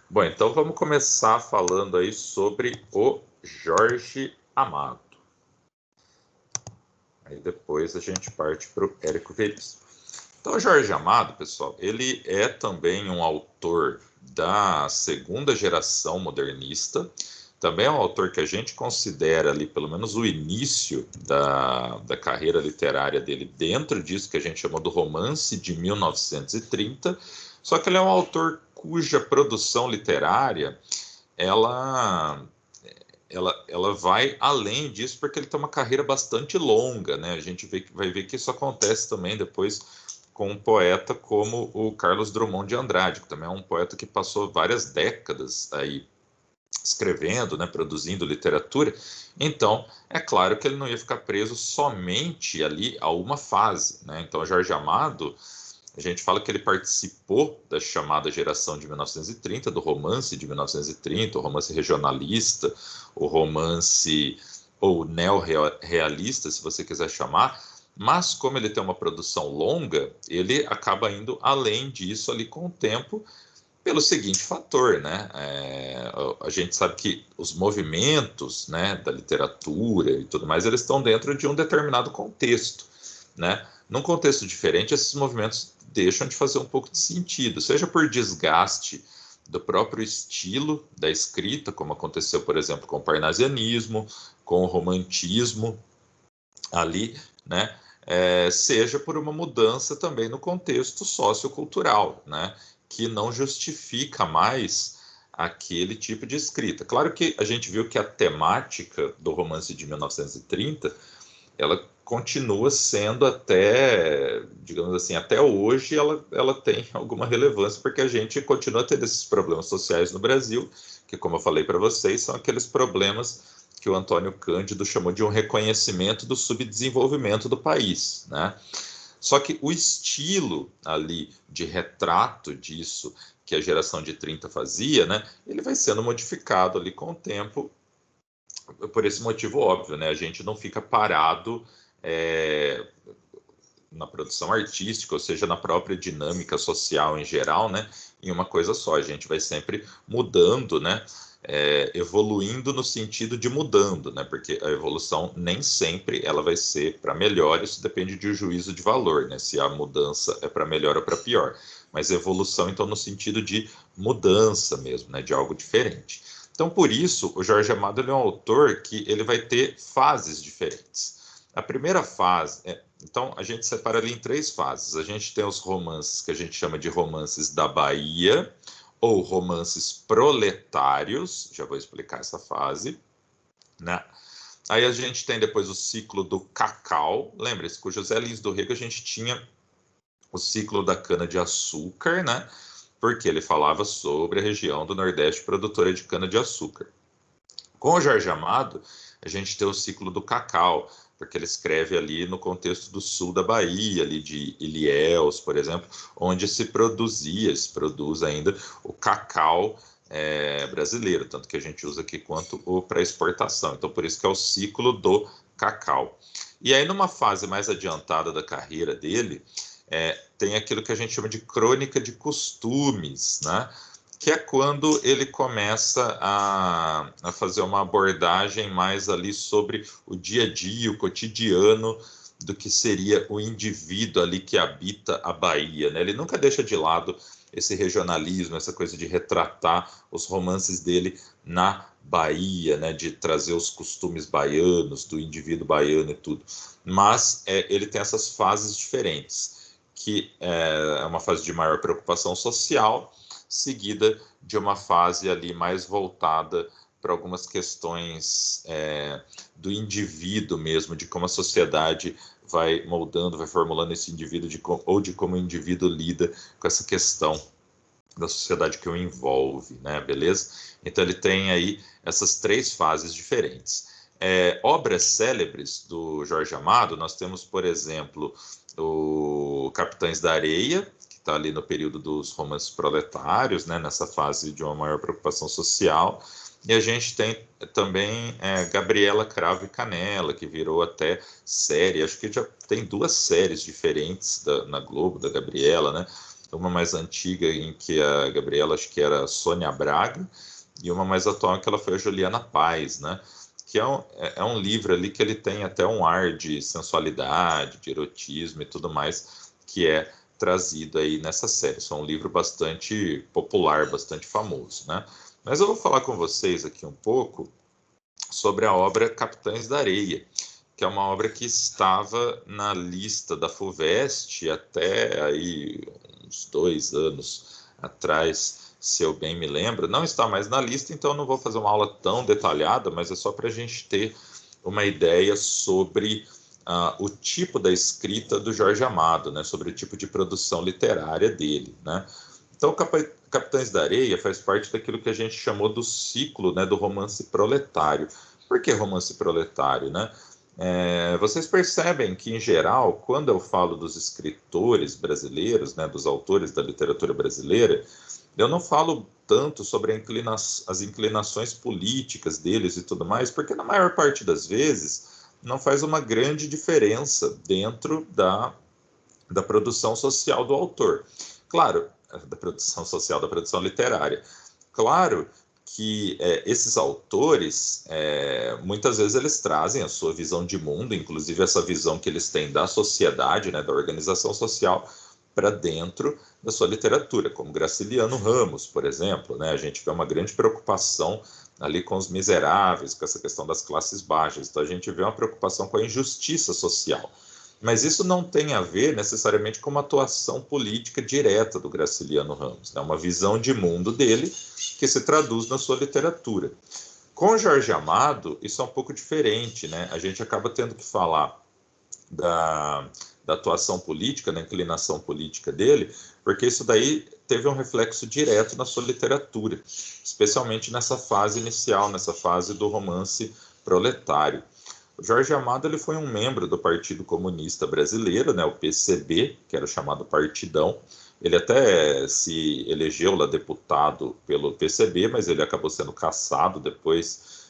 Bom, então vamos começar falando aí sobre o Jorge Amado. Aí depois a gente parte para o Érico Veríssimo. Então, o Jorge Amado, pessoal, ele é também um autor da segunda geração modernista. Também é um autor que a gente considera ali, pelo menos, o início da carreira literária dele dentro disso que a gente chama do romance de 1930. Só que ele é um autor cuja produção literária ela, ela vai além disso, porque ele tem uma carreira bastante longa, né? A gente vai ver que isso acontece também depois com um poeta como o Carlos Drummond de Andrade, que também é um poeta que passou várias décadas aí escrevendo, né, produzindo literatura. Então, é claro que ele não ia ficar preso somente ali a uma fase, né? Então, Jorge Amado, a gente fala que ele participou da chamada geração de 1930, do romance de 1930, o romance regionalista, o romance ou neorrealista, se você quiser chamar, mas como ele tem uma produção longa, ele acaba indo além disso ali com o tempo, pelo seguinte fator, né? A gente sabe que os movimentos, né, da literatura e tudo mais, eles estão dentro de um determinado contexto, né? Num contexto diferente, esses movimentos deixam de fazer um pouco de sentido, seja por desgaste do próprio estilo da escrita, como aconteceu, por exemplo, com o parnasianismo, com o romantismo ali, né? Seja por uma mudança também no contexto sociocultural, né? Que não justifica mais aquele tipo de escrita. Claro que a gente viu que a temática do romance de 1930 ela continua sendo até, digamos assim, até hoje ela tem alguma relevância, porque a gente continua tendo esses problemas sociais no Brasil, que, como eu falei para vocês, são aqueles problemas que o Antônio Cândido chamou de um reconhecimento do subdesenvolvimento do país, né? Só que o estilo ali de retrato disso que a geração de 30 fazia, né, ele vai sendo modificado ali com o tempo, por esse motivo óbvio, né? A gente não fica parado é, na produção artística, ou seja, na própria dinâmica social em geral, né? Em uma coisa só. A gente vai sempre mudando, né? Evoluindo no sentido de mudando, né? Porque a evolução nem sempre ela vai ser para melhor, isso depende de um juízo de valor, né? Se a mudança é para melhor ou para pior. Mas evolução, então, no sentido de mudança mesmo, né? De algo diferente. Então, por isso, o Jorge Amado ele é um autor que ele vai ter fases diferentes. A primeira fase, então a gente separa ali em três fases. A gente tem os romances que a gente chama de romances da Bahia, ou romances proletários, já vou explicar essa fase, né? Aí a gente tem depois o ciclo do cacau, lembra-se, com o José Lins do Rego a gente tinha o ciclo da cana-de-açúcar, né? Porque ele falava sobre a região do Nordeste produtora de cana-de-açúcar. Com o Jorge Amado, a gente tem o ciclo do cacau, porque ele escreve ali no contexto do sul da Bahia, ali de Ilhéus, por exemplo, onde se produz ainda o cacau brasileiro, tanto que a gente usa aqui quanto o para exportação. Então, por isso que é o ciclo do cacau. E aí, numa fase mais adiantada da carreira dele, tem aquilo que a gente chama de crônica de costumes, né? Que é quando ele começa a fazer uma abordagem mais ali sobre o dia a dia, o cotidiano do que seria o indivíduo ali que habita a Bahia, né? Ele nunca deixa de lado esse regionalismo, essa coisa de retratar os romances dele na Bahia, né? De trazer os costumes baianos, do indivíduo baiano e tudo. Mas ele tem essas fases diferentes, que é uma fase de maior preocupação social, seguida de uma fase ali mais voltada para algumas questões do indivíduo mesmo, de como a sociedade vai moldando, vai formulando esse indivíduo, ou de como o indivíduo lida com essa questão da sociedade que o envolve, né? Beleza? Então ele tem aí essas três fases diferentes. Obras célebres do Jorge Amado, nós temos, por exemplo, o Capitães da Areia, está ali no período dos romances proletários, né, nessa fase de uma maior preocupação social. E a gente tem também Gabriela Cravo e Canela, que virou até série. Acho que já tem duas séries diferentes na Globo, da Gabriela, né? uma mais antiga em que a Gabriela, acho que era Sônia Braga, e uma mais atual que ela foi a Juliana Paz, né? Que é um livro ali que ele tem até um ar de sensualidade, de erotismo e tudo mais, que é trazido aí nessa série. Isso é um livro bastante popular, bastante famoso, né? Mas eu vou falar com vocês aqui um pouco sobre a obra Capitães da Areia, que é uma obra que estava na lista da FUVEST até aí uns 2 anos atrás, se eu bem me lembro. Não está mais na lista, então eu não vou fazer uma aula tão detalhada, mas é só para a gente ter uma ideia sobre o tipo da escrita do Jorge Amado, né, sobre o tipo de produção literária dele, né. Então, Capitães da Areia faz parte daquilo que a gente chamou do ciclo, né, do romance proletário. Por que romance proletário, né? Vocês percebem que, em geral, quando eu falo dos escritores brasileiros, né, dos autores da literatura brasileira, eu não falo tanto sobre as inclinações políticas deles e tudo mais, porque na maior parte das vezes não faz uma grande diferença dentro da produção social do autor. Claro, da produção social, da produção literária. Claro que esses autores, muitas vezes eles trazem a sua visão de mundo, inclusive essa visão que eles têm da sociedade, né, da organização social, para dentro da sua literatura, como Graciliano Ramos, por exemplo, né? A gente vê uma grande preocupação ali com os miseráveis, com essa questão das classes baixas. Então a gente vê uma preocupação com a injustiça social. Mas isso não tem a ver necessariamente com uma atuação política direta do Graciliano Ramos. É uma visão de mundo dele que se traduz na sua literatura. Com Jorge Amado, isso é um pouco diferente, né? A gente acaba tendo que falar da atuação política, da inclinação política dele, porque isso daí teve um reflexo direto na sua literatura, especialmente nessa fase inicial, nessa fase do romance proletário. O Jorge Amado ele foi um membro do Partido Comunista Brasileiro, né, o PCB, que era o chamado Partidão. Ele até se elegeu lá deputado pelo PCB, mas ele acabou sendo cassado depois,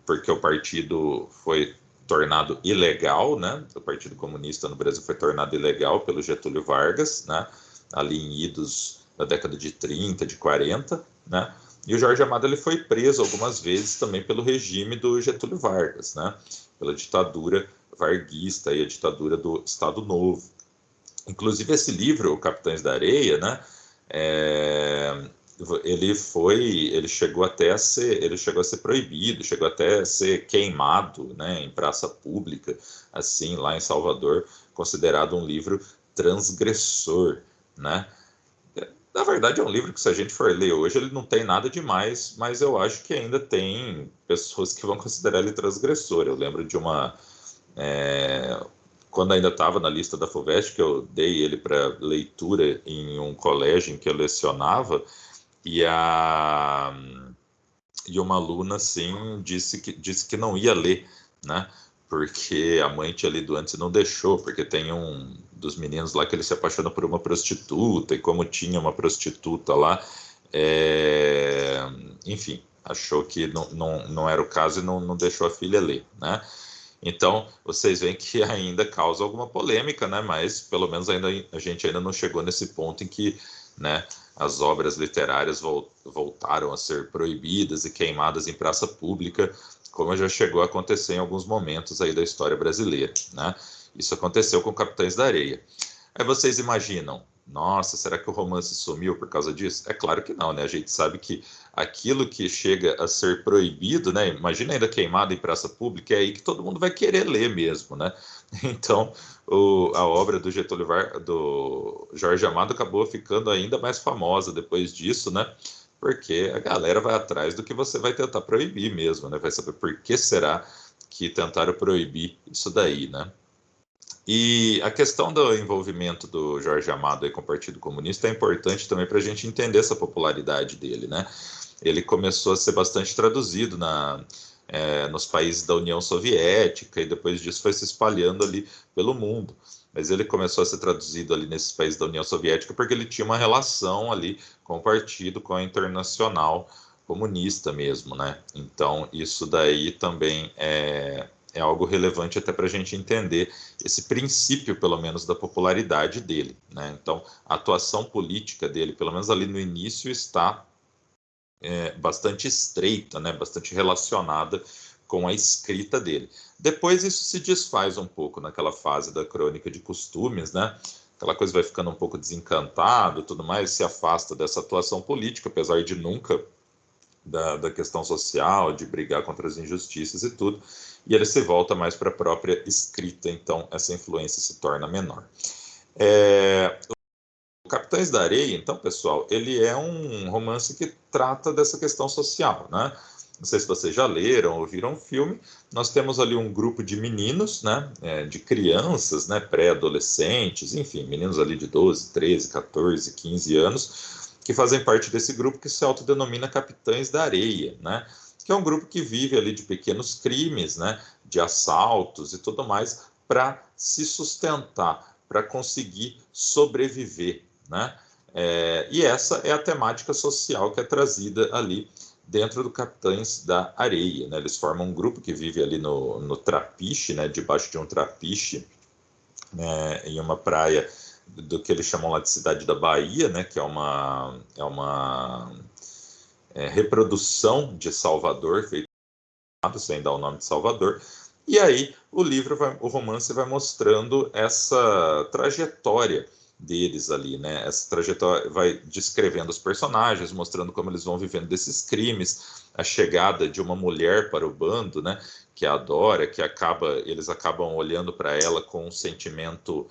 porque o partido foi tornado ilegal, né? O Partido Comunista no Brasil foi tornado ilegal pelo Getúlio Vargas, né? Ali em idos da década de 30, de 40, né? E o Jorge Amado ele foi preso algumas vezes também pelo regime do Getúlio Vargas, né? Pela ditadura varguista e a ditadura do Estado Novo. Inclusive esse livro, o Capitães da Areia, né? Ele chegou até a ser proibido, chegou até a ser queimado, né, em praça pública, assim, lá em Salvador, considerado um livro transgressor, né? Na verdade, é um livro que, se a gente for ler hoje, ele não tem nada demais, mas eu acho que ainda tem pessoas que vão considerar ele transgressor. Eu lembro de quando ainda estava na lista da FUVEST, que eu dei ele para leitura em um colégio em que eu lecionava, e uma aluna, assim, disse que não ia ler, né? Porque a mãe tinha lido antes e não deixou, porque tem um dos meninos lá que ele se apaixona por uma prostituta, e como tinha uma prostituta lá, enfim, achou que não era o caso e não deixou a filha ler, né? Então, vocês veem que ainda causa alguma polêmica, né? Mas, pelo menos, a gente ainda não chegou nesse ponto em que, né, as obras literárias voltaram a ser proibidas e queimadas em praça pública, como já chegou a acontecer em alguns momentos aí da história brasileira, né? Isso aconteceu com Capitães da Areia. Aí vocês imaginam, nossa, será que o romance sumiu por causa disso? É claro que não, né? A gente sabe que aquilo que chega a ser proibido, né? Imagina ainda queimado em praça pública, é aí que todo mundo vai querer ler mesmo, né? Então, a obra do Jorge Amado acabou ficando ainda mais famosa depois disso, né? Porque a galera vai atrás do que você vai tentar proibir mesmo, né? Vai saber por que será que tentaram proibir isso daí, né? E a questão do envolvimento do Jorge Amado aí com o Partido Comunista é importante também para a gente entender essa popularidade dele, né? Ele começou a ser bastante traduzido nos países da União Soviética e depois disso foi se espalhando ali pelo mundo. Mas ele começou a ser traduzido ali nesses países da União Soviética porque ele tinha uma relação ali com o partido, com a Internacional Comunista mesmo, né? Então isso daí também é algo relevante até para a gente entender esse princípio, pelo menos, da popularidade dele, né? Então, a atuação política dele, pelo menos ali no início, está bastante estreita, né? Bastante relacionada com a escrita dele. Depois isso se desfaz um pouco naquela fase da crônica de costumes, né? Aquela coisa vai ficando um pouco desencantado, tudo mais, se afasta dessa atuação política, apesar de nunca da questão social, de brigar contra as injustiças e tudo, e ele se volta mais para a própria escrita, então essa influência se torna menor. O Capitães da Areia, então, pessoal, ele é um romance que trata dessa questão social, né? Não sei se vocês já leram ou viram o filme. Nós temos ali um grupo de meninos, né? De crianças, né? Pré-adolescentes, enfim, meninos ali de 12, 13, 14, 15 anos, que fazem parte desse grupo que se autodenomina Capitães da Areia, né? Que é um grupo que vive ali de pequenos crimes, né? De assaltos e tudo mais, para se sustentar, para conseguir sobreviver, né? E essa é a temática social que é trazida ali dentro do Capitães da Areia, né? Eles formam um grupo que vive ali no trapiche, né? Debaixo de um trapiche, né? Em uma praia do que eles chamam lá de Cidade da Bahia, né? Que é uma reprodução de Salvador, feito sem dar o nome de Salvador. E aí o romance vai mostrando essa trajetória deles ali, né? Essa trajetória vai descrevendo os personagens, mostrando como eles vão vivendo desses crimes, a chegada de uma mulher para o bando, né? Que é a Dora, que eles acabam olhando para ela com um sentimento,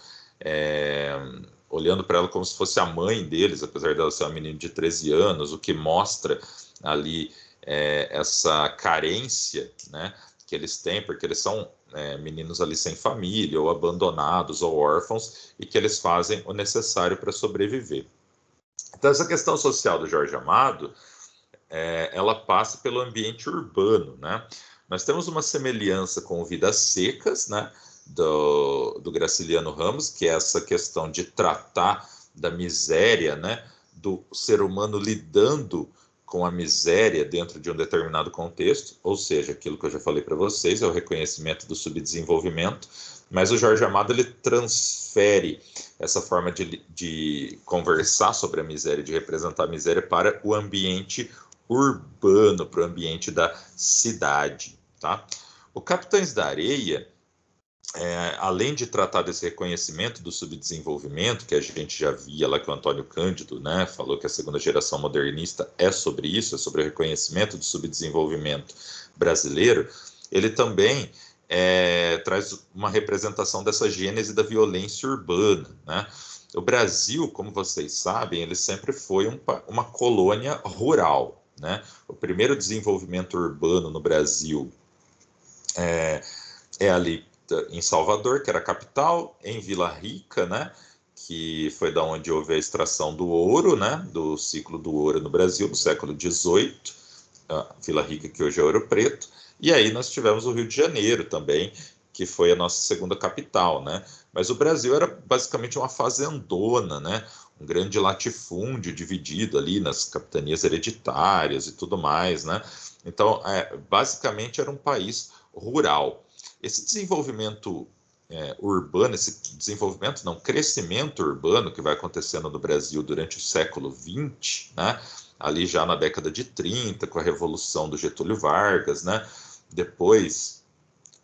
olhando para ela como se fosse a mãe deles, apesar dela ser uma menina de 13 anos, o que mostra ali essa carência, né? Que eles têm, porque eles são meninos ali sem família, ou abandonados, ou órfãos, e que eles fazem o necessário para sobreviver. Então, essa questão social do Jorge Amado, ela passa pelo ambiente urbano, né? Nós temos uma semelhança com Vidas Secas, né? Do Graciliano Ramos, que é essa questão de tratar da miséria, né? Do ser humano lidando com a miséria dentro de um determinado contexto, ou seja, aquilo que eu já falei para vocês, é o reconhecimento do subdesenvolvimento, mas o Jorge Amado ele transfere essa forma de conversar sobre a miséria, de representar a miséria para o ambiente urbano, para o ambiente da cidade, tá? O Capitães da Areia, além de tratar desse reconhecimento do subdesenvolvimento, que a gente já via lá que o Antônio Cândido, né, falou que a segunda geração modernista é sobre isso, é sobre o reconhecimento do subdesenvolvimento brasileiro, ele também traz uma representação dessa gênese da violência urbana, né? O Brasil, como vocês sabem, ele sempre foi uma colônia rural, né? O primeiro desenvolvimento urbano no Brasil é ali em Salvador, que era a capital, em Vila Rica, né, que foi da onde houve a extração do ouro, né, do ciclo do ouro no Brasil, no século XVIII, Vila Rica, que hoje é Ouro Preto, e aí nós tivemos o Rio de Janeiro também, que foi a nossa segunda capital, né, mas o Brasil era basicamente uma fazendona, né, um grande latifúndio dividido ali nas capitanias hereditárias e tudo mais, né, então, basicamente era um país rural. Esse desenvolvimento urbano, crescimento urbano que vai acontecendo no Brasil durante o século XX, né? Ali já na década de 30, com a Revolução do Getúlio Vargas, né? Depois,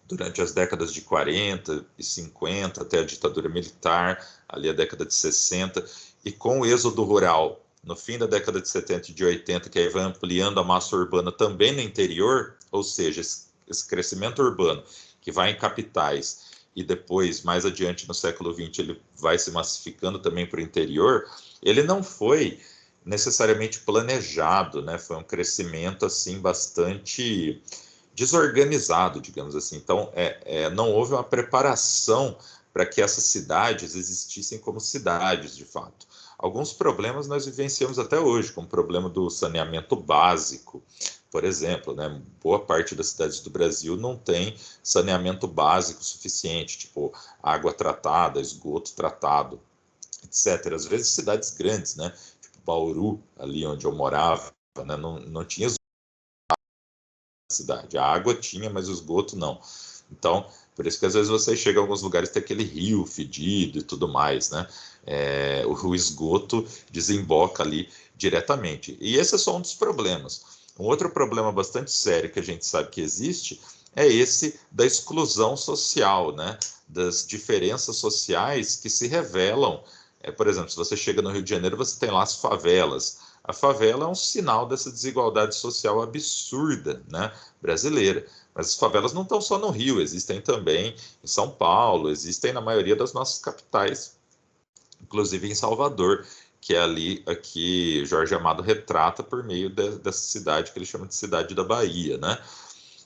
durante as décadas de 40 e 50, até a ditadura militar, ali a década de 60, e com o êxodo rural no fim da década de 70 e de 80, que aí vai ampliando a massa urbana também no interior, ou seja, esse crescimento urbano que vai em capitais e depois, mais adiante no século XX, ele vai se massificando também para o interior, ele não foi necessariamente planejado, né? Foi um crescimento assim bastante desorganizado, digamos assim. Então, não houve uma preparação para que essas cidades existissem como cidades, de fato. Alguns problemas nós vivenciamos até hoje, como o problema do saneamento básico, por exemplo, né? Boa parte das cidades do Brasil não tem saneamento básico suficiente, tipo água tratada, esgoto tratado, etc. Às vezes cidades grandes, né? Tipo Bauru, ali onde eu morava, né? Não tinha esgoto na cidade. A água tinha, mas o esgoto não. Então, por isso que às vezes você chega a alguns lugares e tem aquele rio fedido e tudo mais, né? O esgoto desemboca ali diretamente. E esse é só um dos problemas. Um outro problema bastante sério que a gente sabe que existe é esse da exclusão social, né? Das diferenças sociais que se revelam. Por exemplo, se você chega no Rio de Janeiro, você tem lá as favelas. A favela é um sinal dessa desigualdade social absurda, né, brasileira. Mas as favelas não estão só no Rio, existem também em São Paulo, existem na maioria das nossas capitais, inclusive em Salvador, que é ali aqui Jorge Amado retrata por meio dessa cidade que ele chama de Cidade da Bahia, né?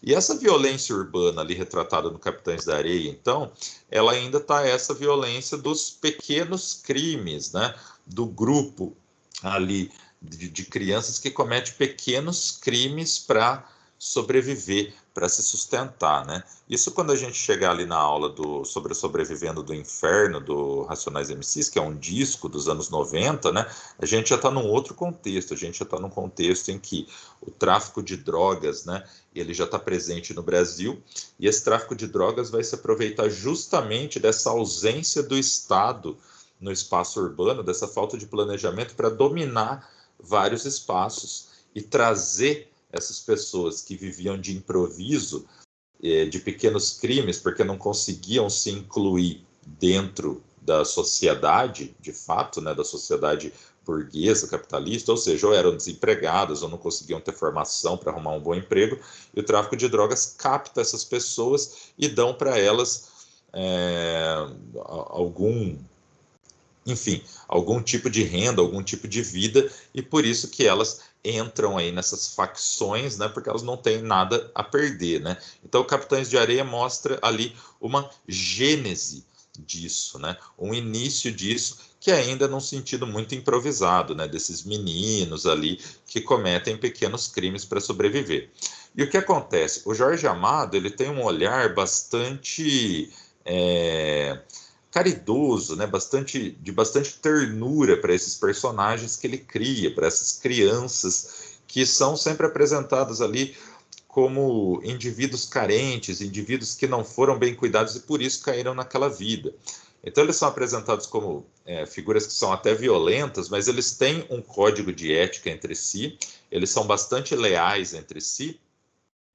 E essa violência urbana ali retratada no Capitães da Areia, então, ela ainda está essa violência dos pequenos crimes, né? Do grupo ali de crianças que comete pequenos crimes para sobreviver, para se sustentar, né? Isso quando a gente chegar ali na aula sobre Sobrevivendo do Inferno, do Racionais MCs, que é um disco dos anos 90, né? A gente já está num outro contexto, a gente já está num contexto em que o tráfico de drogas, né? Ele já está presente no Brasil, e esse tráfico de drogas vai se aproveitar justamente dessa ausência do Estado no espaço urbano, dessa falta de planejamento para dominar vários espaços e trazer essas pessoas que viviam de improviso, de pequenos crimes, porque não conseguiam se incluir dentro da sociedade, de fato, né, da sociedade burguesa, capitalista, ou seja, ou eram desempregadas ou não conseguiam ter formação para arrumar um bom emprego, e o tráfico de drogas capta essas pessoas e dão para elas algum, enfim, algum tipo de renda, algum tipo de vida, e por isso que elas entram aí nessas facções, né, porque elas não têm nada a perder, né? Então, o Capitães de Areia mostra ali uma gênese disso, né? Um início disso, que ainda num sentido muito improvisado, né? Desses meninos ali que cometem pequenos crimes para sobreviver. E o que acontece? O Jorge Amado, ele tem um olhar bastante caridoso, né? De bastante ternura para esses personagens que ele cria, para essas crianças que são sempre apresentadas ali como indivíduos carentes, indivíduos que não foram bem cuidados e por isso caíram naquela vida. Então eles são apresentados como figuras que são até violentas, mas eles têm um código de ética entre si, eles são bastante leais entre si,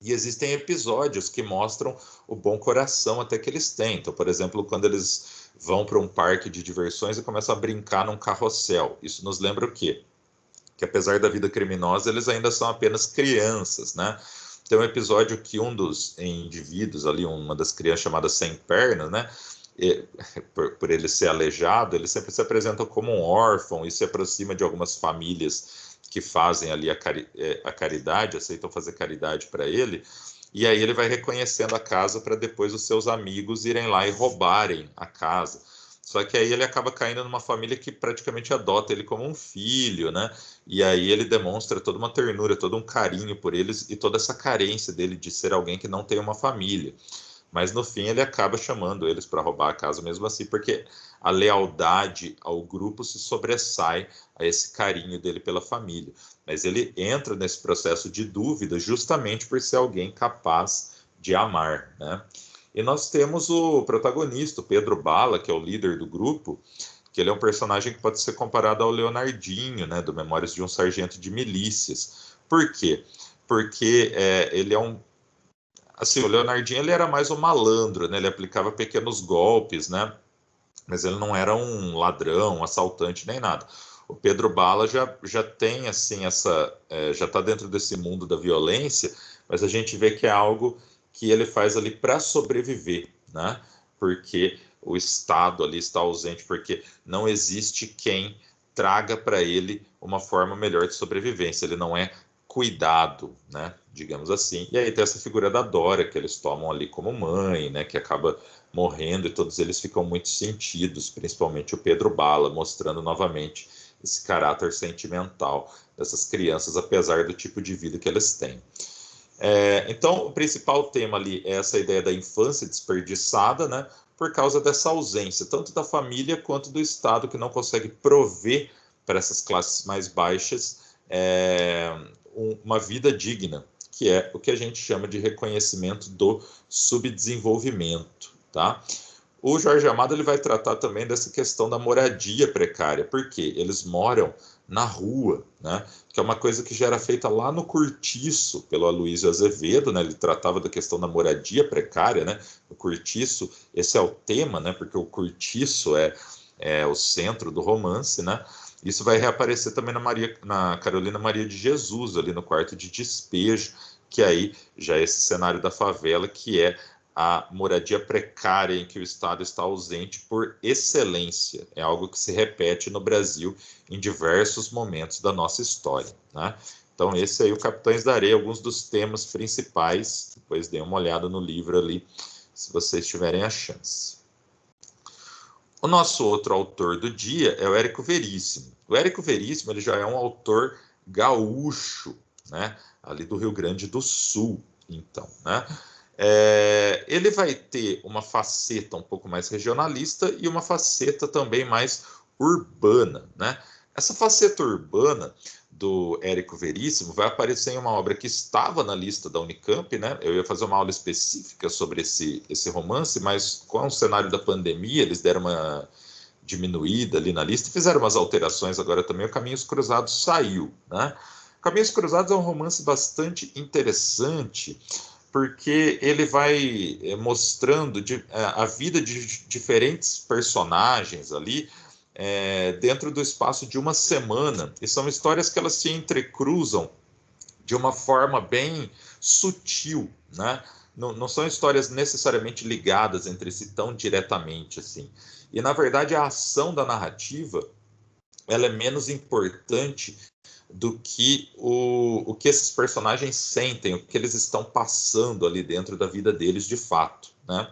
e existem episódios que mostram o bom coração até que eles têm. Então, por exemplo, quando eles vão para um parque de diversões e começam a brincar num carrossel. Isso nos lembra o quê? Que apesar da vida criminosa, eles ainda são apenas crianças, né? Tem um episódio que um dos indivíduos ali, uma das crianças chamadas Sem Pernas, né? Por ele ser aleijado, ele sempre se apresenta como um órfão e se aproxima de algumas famílias que fazem ali a caridade, aceitam fazer caridade para ele, e aí ele vai reconhecendo a casa para depois os seus amigos irem lá e roubarem a casa. Só que aí ele acaba caindo numa família que praticamente adota ele como um filho, né? E aí ele demonstra toda uma ternura, todo um carinho por eles e toda essa carência dele de ser alguém que não tem uma família. Mas no fim ele acaba chamando eles para roubar a casa mesmo assim, porque a lealdade ao grupo se sobressai a esse carinho dele pela família. Mas ele entra nesse processo de dúvida justamente por ser alguém capaz de amar, né? E nós temos o protagonista, o Pedro Bala, que é o líder do grupo, que ele é um personagem que pode ser comparado ao Leonardinho, né, do Memórias de um Sargento de Milícias. Por quê? Porque ele é um... Assim, o Leonardinho ele era mais um malandro, né? Ele aplicava pequenos golpes, né? Mas ele não era um ladrão, um assaltante, nem nada. O Pedro Bala já tem, assim, já está dentro desse mundo da violência, mas a gente vê que é algo que ele faz ali para sobreviver, né? Porque o Estado ali está ausente, porque não existe quem traga para ele uma forma melhor de sobrevivência. Ele não é cuidado, né? Digamos assim. E aí tem essa figura da Dora, que eles tomam ali como mãe, né? Que acaba morrendo e todos eles ficam muito sentidos, principalmente o Pedro Bala, mostrando novamente esse caráter sentimental dessas crianças, apesar do tipo de vida que eles têm. Então, o principal tema ali é essa ideia da infância desperdiçada, né? Por causa dessa ausência, tanto da família quanto do Estado, que não consegue prover para essas classes mais baixas uma vida digna, que é o que a gente chama de reconhecimento do subdesenvolvimento, tá? O Jorge Amado ele vai tratar também dessa questão da moradia precária, porque eles moram na rua, né? Que é uma coisa que já era feita lá no Cortiço, pelo Aloysio Azevedo, né? Ele tratava da questão da moradia precária, né? O Cortiço, esse é o tema, né? Porque o Cortiço é o centro do romance, né? Isso vai reaparecer também na Carolina Maria de Jesus, ali no quarto de despejo, que aí já é esse cenário da favela, que é a moradia precária em que o Estado está ausente por excelência. É algo que se repete no Brasil em diversos momentos da nossa história, né? Então, esse aí, o Capitães da Areia, alguns dos temas principais. Depois dê uma olhada no livro ali, se vocês tiverem a chance. O nosso outro autor do dia é o Érico Veríssimo. O Érico Veríssimo ele já é um autor gaúcho, né? Ali do Rio Grande do Sul, então, né? Ele vai ter uma faceta um pouco mais regionalista e uma faceta também mais urbana, né? Essa faceta urbana do Érico Veríssimo vai aparecer em uma obra que estava na lista da Unicamp, né? Eu ia fazer uma aula específica sobre esse romance, mas com o cenário da pandemia, eles deram uma diminuída ali na lista e fizeram umas alterações agora também. O Caminhos Cruzados saiu, né? Caminhos Cruzados é um romance bastante interessante, porque ele vai mostrando a vida de diferentes personagens ali dentro do espaço de uma semana. E são histórias que elas se entrecruzam de uma forma bem sutil, né? Não são histórias necessariamente ligadas entre si tão diretamente assim. E, na verdade, a ação da narrativa ela é menos importante do que o que esses personagens sentem, o que eles estão passando ali dentro da vida deles de fato, né?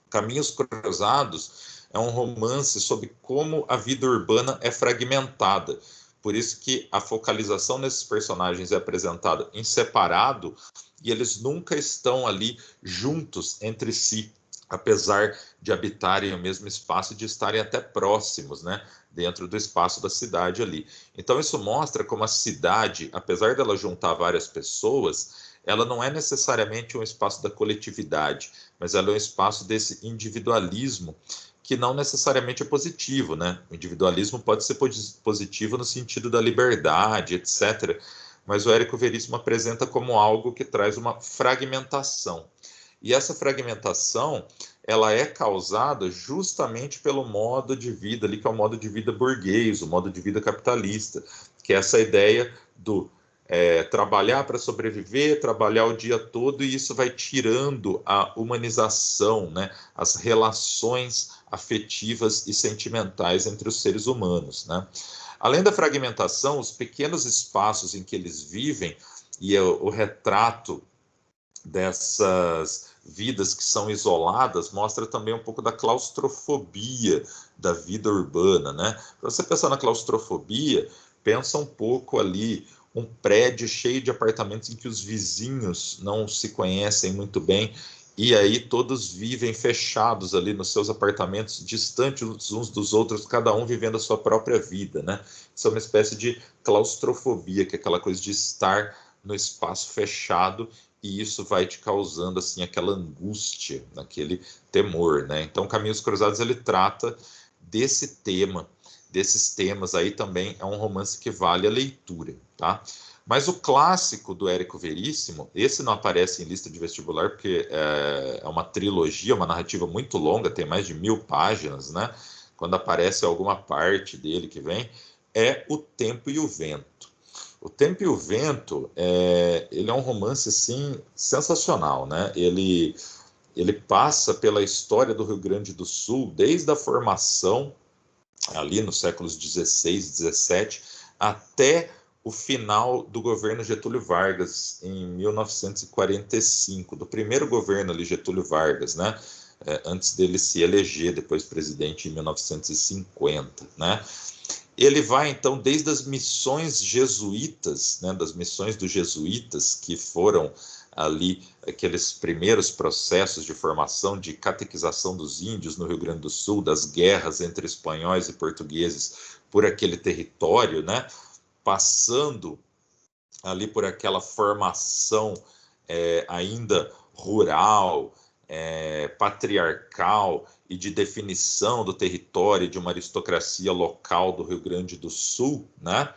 Caminhos Cruzados é um romance sobre como a vida urbana é fragmentada. Por isso que a focalização nesses personagens é apresentada em separado e eles nunca estão ali juntos entre si, apesar de habitarem o mesmo espaço e de estarem até próximos, né, dentro do espaço da cidade ali. Então isso mostra como a cidade, apesar dela juntar várias pessoas, ela não é necessariamente um espaço da coletividade, mas ela é um espaço desse individualismo que não necessariamente é positivo, né? O individualismo pode ser positivo no sentido da liberdade, etc., mas o Érico Veríssimo apresenta como algo que traz uma fragmentação. E essa fragmentação, ela é causada justamente pelo modo de vida ali, que é o modo de vida burguês, o modo de vida capitalista, que é essa ideia do trabalhar para sobreviver, trabalhar o dia todo, e isso vai tirando a humanização, né, as relações afetivas e sentimentais entre os seres humanos, né? Além da fragmentação, os pequenos espaços em que eles vivem e o retrato dessas vidas que são isoladas mostra também um pouco da claustrofobia da vida urbana, né? Para você pensar na claustrofobia, pensa um pouco ali um prédio cheio de apartamentos em que os vizinhos não se conhecem muito bem e aí todos vivem fechados ali nos seus apartamentos, distantes uns dos outros, cada um vivendo a sua própria vida, né? Isso é uma espécie de claustrofobia, que é aquela coisa de estar no espaço fechado e isso vai te causando assim aquela angústia, aquele temor, né? Então, Caminhos Cruzados ele trata desse tema, desses temas aí também é um romance que vale a leitura, tá? Mas o clássico do Érico Veríssimo, esse não aparece em lista de vestibular porque é uma trilogia, uma narrativa muito longa, tem mais de 1000 páginas, né? Quando aparece alguma parte dele que vem, é O Tempo e o Vento. O Tempo e o Vento, ele é um romance, assim, sensacional, né? Ele passa pela história do Rio Grande do Sul, desde a formação, ali nos séculos 16, 17, até o final do governo Getúlio Vargas, em 1945, do primeiro governo ali, Getúlio Vargas, né? Antes dele se eleger depois presidente em 1950, né? Ele vai, então, desde as missões jesuítas, né, das missões dos jesuítas, que foram ali aqueles primeiros processos de formação, de catequização dos índios no Rio Grande do Sul, das guerras entre espanhóis e portugueses por aquele território, né, passando ali por aquela formação ainda rural, patriarcal e de definição do território de uma aristocracia local do Rio Grande do Sul, né?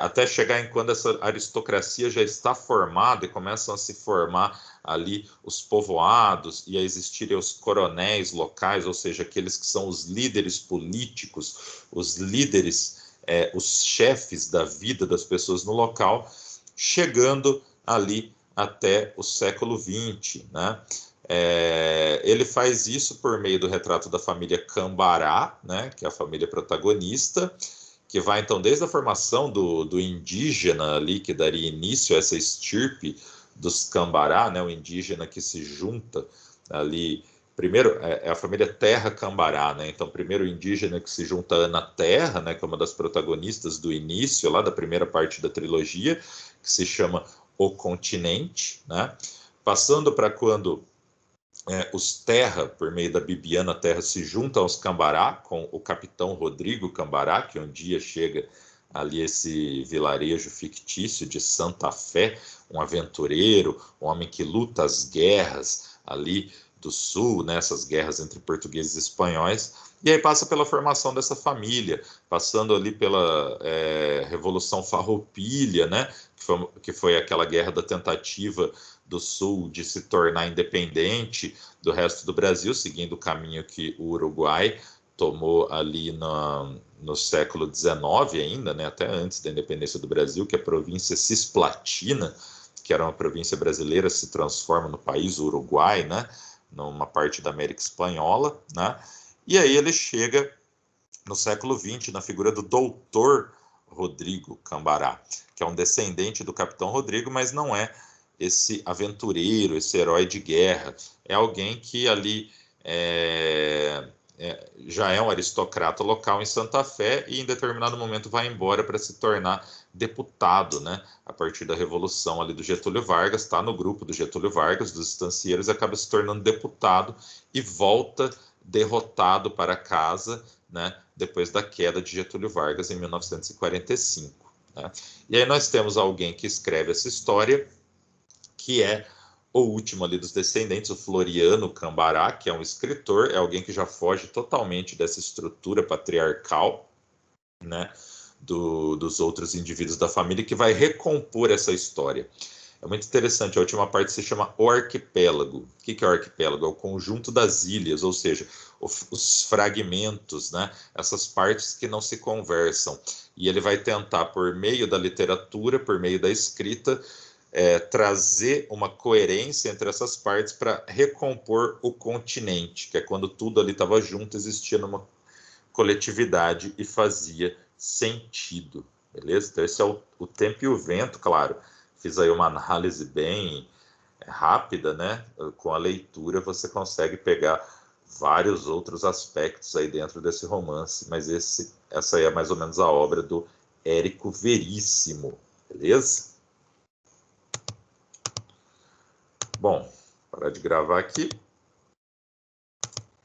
Até chegar em quando essa aristocracia já está formada e começam a se formar ali os povoados e a existirem os coronéis locais, ou seja, aqueles que são os líderes políticos, os líderes, os chefes da vida das pessoas no local, chegando ali até o século XX, né? Ele faz isso por meio do retrato da família Cambará, né, que é a família protagonista, que vai, então, desde a formação do indígena ali, que daria início a essa estirpe dos Cambará, né, o indígena que se junta ali. Primeiro, é a família Terra Cambará, né? Então, primeiro o indígena que se junta a Ana Terra, né, que é uma das protagonistas do início, lá da primeira parte da trilogia, que se chama O Continente, né? Passando para quando os Terra, por meio da Bibiana Terra, se juntam aos Cambará, com o capitão Rodrigo Cambará, que um dia chega ali esse vilarejo fictício de Santa Fé, um aventureiro, um homem que luta as guerras ali do sul, né, essas guerras entre portugueses e espanhóis, e aí passa pela formação dessa família, passando ali pela Revolução Farroupilha, né, que foi aquela guerra da tentativa do Sul de se tornar independente do resto do Brasil, seguindo o caminho que o Uruguai tomou ali no século XIX ainda, né, até antes da independência do Brasil, que a província Cisplatina, que era uma província brasileira, se transforma no país Uruguai, né, numa parte da América Espanhola, né, e aí ele chega no século XX na figura do doutor Rodrigo Cambará, que é um descendente do capitão Rodrigo, mas não é esse aventureiro, esse herói de guerra. É alguém que ali já é um aristocrata local em Santa Fé e em determinado momento vai embora para se tornar deputado, né? A partir da Revolução ali do Getúlio Vargas, está no grupo do Getúlio Vargas, dos estancieiros, acaba se tornando deputado e volta derrotado para casa, né? Depois da queda de Getúlio Vargas em 1945. Né? E aí nós temos alguém que escreve essa história, que é o último ali dos descendentes, o Floriano Cambará, que é um escritor, é alguém que já foge totalmente dessa estrutura patriarcal, né, dos outros indivíduos da família, que vai recompor essa história. É muito interessante, a última parte se chama O Arquipélago. O que é o arquipélago? É o conjunto das ilhas, ou seja, os fragmentos, né? Essas partes que não se conversam. E ele vai tentar, por meio da literatura, por meio da escrita, trazer uma coerência entre essas partes para recompor o continente, que é quando tudo ali estava junto, existia numa coletividade e fazia sentido, beleza? Então esse é o Tempo e o Vento, claro. Fiz aí uma análise bem rápida, né? Com a leitura você consegue pegar vários outros aspectos aí dentro desse romance, mas essa aí é mais ou menos a obra do Érico Veríssimo, beleza? Bom, parar de gravar aqui.